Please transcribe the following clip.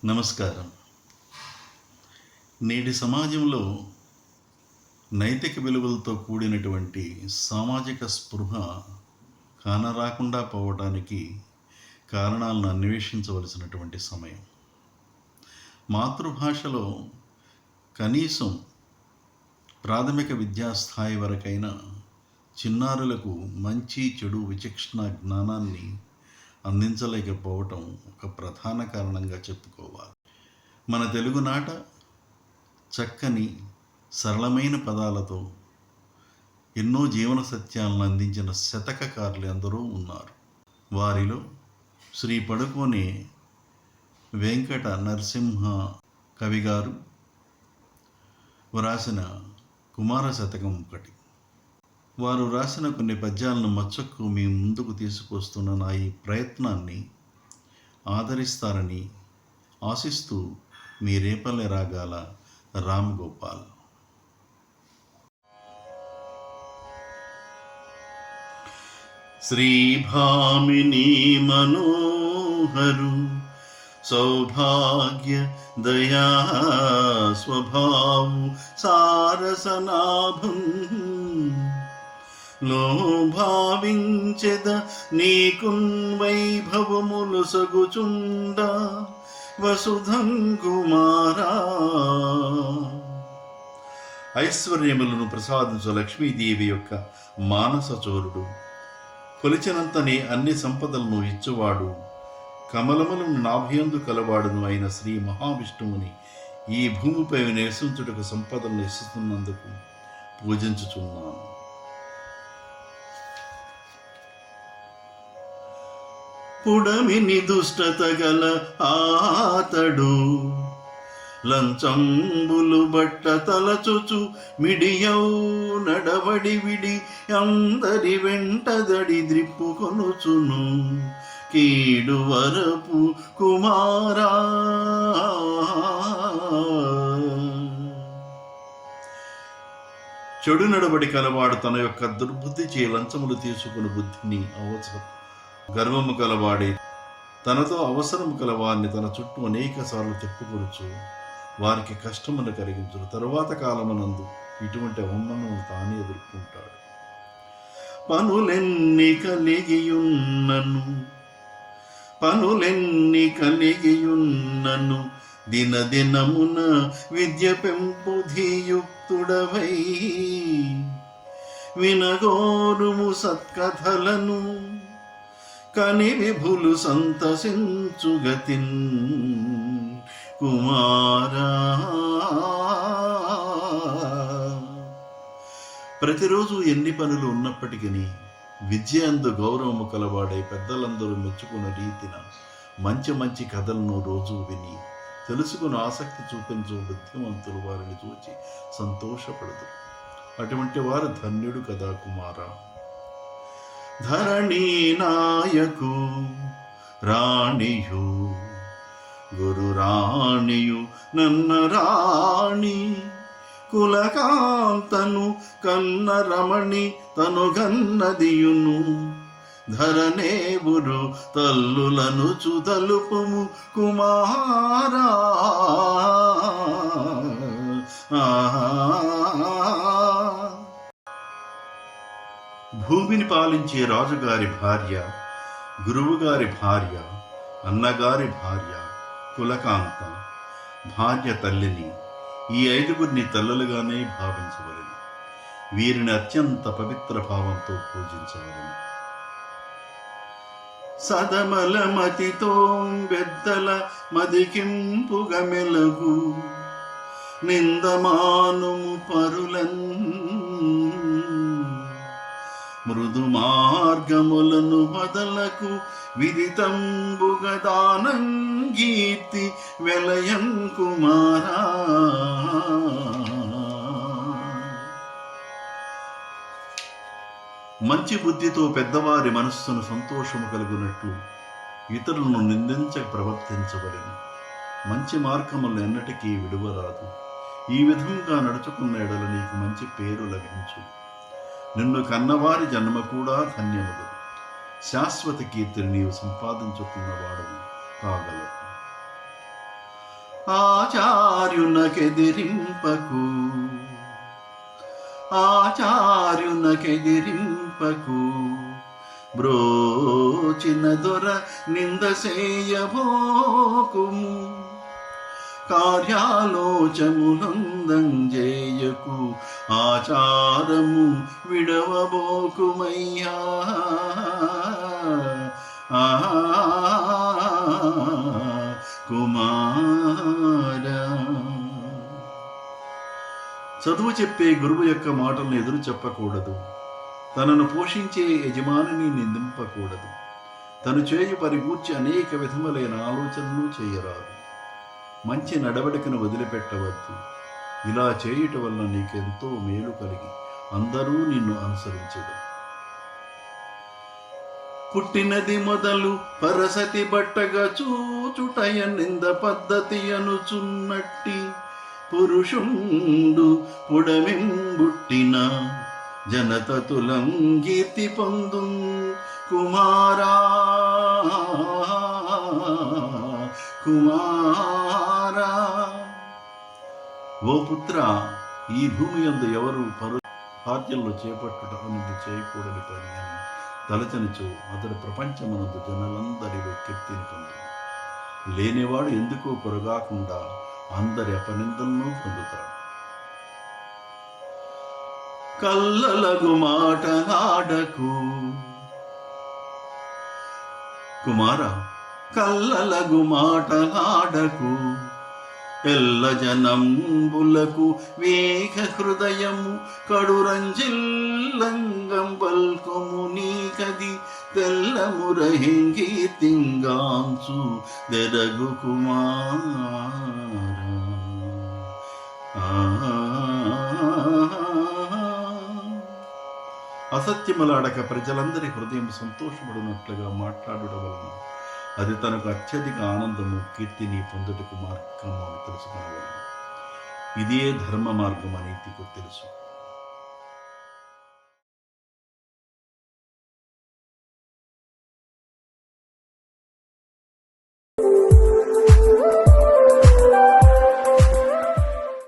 నమస్కారం. నేటి సమాజంలో నైతిక విలువలతో కూడినటువంటి సామాజిక స్పృహ కానరాకుండా పోవటానికి కారణాలను అన్వేషించవలసినటువంటి సమయం. మాతృభాషలో కనీసం ప్రాథమిక విద్యాస్థాయి వరకైనా చిన్నారులకు మంచి చెడు విచక్షణ జ్ఞానాన్ని అందించలేకపోవటం ఒక ప్రధాన కారణంగా చెప్పుకోవాలి. మన తెలుగునాట చక్కని సరళమైన పదాలతో ఎన్నో జీవన సత్యాలను అందించిన శతకకారులు ఎందరో ఉన్నారు. వారిలో శ్రీ పడుకోనే వెంకట నరసింహ కవి గారు వ్రాసిన కుమార శతకం ఒకటి. వారు రాసిన కొన్ని పద్యాలను మచ్చక్కు మీ ముందుకు తీసుకొస్తున్న నా ఈ ప్రయత్నాన్ని ఆదరిస్తారని ఆశిస్తూ మీ రేపల్లె రాగాల రామ్ గోపాల్. శ్రీభామిని మనోహరు సౌభాగ్య దయా స్వభావు సారసనాభం లోభావించెద నీకున్ వైభవములు సగుచుండ వసుధం కుమారా. ఐశ్వర్యములను ప్రసాదించు లక్ష్మీదేవి యొక్క మానస చోరుడు, కొలిచినంతనే అన్ని సంపదలను ఇచ్చువాడు, కమలములను నాభయందు కలవాడును అయిన శ్రీ మహావిష్ణువుని ఈ భూమిపై నివసించుటకు సంపదలను ఇస్తున్నందుకు పూజించుచున్నాను. పుడమిని దుష్టత గల ఆతడు లంచంబులు బట్ట తలచుచు మిడియౌ నడవడి విడి అందరి వెంటదడి ద్రిప్పుకొనుచును కీడు వరపు కుమారా. చెడు నడబడి కలవాడు తన యొక్క దుర్బుద్ధి చే లంచములు తీసుకుని బుద్ధిని అవసరం గర్వము కలవాడి తనతో అవసరము కలవారిని తన చుట్టూ అనేక సార్లు తిప్పుకొనుచు వారికి కష్టమును కలిగించును. తరువాత కాలమునందు ఇటువంటి అవమానము తానే ఎదుర్కొంటాడు. పనులెన్ని కలిగియున్నను దినదినమున విద్య పెంపుధియుక్తుడవై వినగోరుము సత్కథలను కని విభులు సంతసించుగతిన్ కుమారా. ప్రతిరోజు ఎన్ని పనులు ఉన్నప్పటికీ విద్య అందు గౌరవము కలవాడై పెద్దలందరూ మెచ్చుకున్న రీతిన మంచి మంచి కథలను రోజు విని తెలుసుకుని ఆసక్తి చూపించు బుద్ధిమంతులు వారిని చూచి సంతోషపడదు. అటువంటి వారు ధన్యుడు కదా కుమారా. ధరణీ నాయకు రాణియు గురు రాణియు నన్న రాణి కులకాంతను కన్న రమణి తను గన్నదియును ధరనేబురు తల్లులను చుదలుపుము కుమారా. భూమిని పాలించే రాజుగారి భార్య, గురువుగారి భార్య, అన్నగారి భార్య, కులకాంత భార్య తల్లిని ఈ ఐదుగురిని తల్లులుగానే భావించవలెను. వీరిని అత్యంత పవిత్ర భావంతో పూజించవలెను. సదమల మతితో పెద్దల మదికింపుగ మెలగు నిందమానుము పరులన్ మృదు మార్గములను వదలకు విదితంబుగ దానంగీర్తి వెలయం కుమారా. మంచి బుద్ధితో పెద్దవారి మనస్సును సంతోషము కలుగునట్లు ఇతరులను నిందించక ప్రవర్తించవలెను. మంచి మార్గములు ఎన్నటికీ విడువరాదు. ఈ విధంగా నడుచుకున్న ఎడల నీకు మంచి పేరు లభించు. నిన్ను కన్నవారి జన్మ కూడా ధన్యములు. శాశ్వత కీర్తిని నీవు సంపాదించుకున్నవాడు కాగలవు. ఆచార్యునకెదిరింపకు ఆచార్యునకెదిరింపకు బ్రోచిన దొర నిందసేయబోకుము కార్యాలోచమునందంజేయకు ఆచారము విడవబోకుమయ్యా కుమారా. చదువు చెప్పే గురువు యొక్క మాటలను ఎదురు చెప్పకూడదు. తనను పోషించే యజమానిని నిందింపకూడదు. తను చేయు పని గూర్చి అనేక విధములైన ఆలోచనలు చేయరాదు. మంచి నడవడికను వదిలిపెట్టవద్దు. ఇలా చేయుట వల్ల నీకెంతో మేలు కలిగి అందరూ నిన్ను అనుసరించదు. పుట్టినది మొదలు పరసతి బట్టగా చూచుటయ నింద పద్ధతి అనుచున్నట్టి పురుషుండు పుడమింబుట్టిన జనత తులం కీర్తి పొందు కుమారా కుమారా. ఓ పుత్ర, ఈ భూమి యందు ఎవరు పార్యల్లో చేపట్టుట అనేది చేయకూడని పని అని తలచనిచో అతడు ప్రపంచమునందు జనులందరిలో కీర్తిని పొందు. లేనివాడు ఎందుకో కొరగాకుండా అందరి అపనిందలను పొందుతాడు. కల్లలగు మాటలాడకు కుమారా, కల్లలగు మాటలాడకు ఎల్ల జనంబులకు వేగ హృదయము కడురంజిల్లంగం పల్కొము నీకది తెల్లమురహింగి తింగాంచు దెరగు కుమారా. అసత్యములాడక ప్రజలందరి హృదయం సంతోషపడినట్లుగా మాట్లాడుట వలన అది తనకు అత్యధిక ఆనందము కీర్తిని పొందుటకు మార్గము అని తెలుసుకునగలము. ఇదే ధర్మ మార్గం అని నీకు తెలుసు.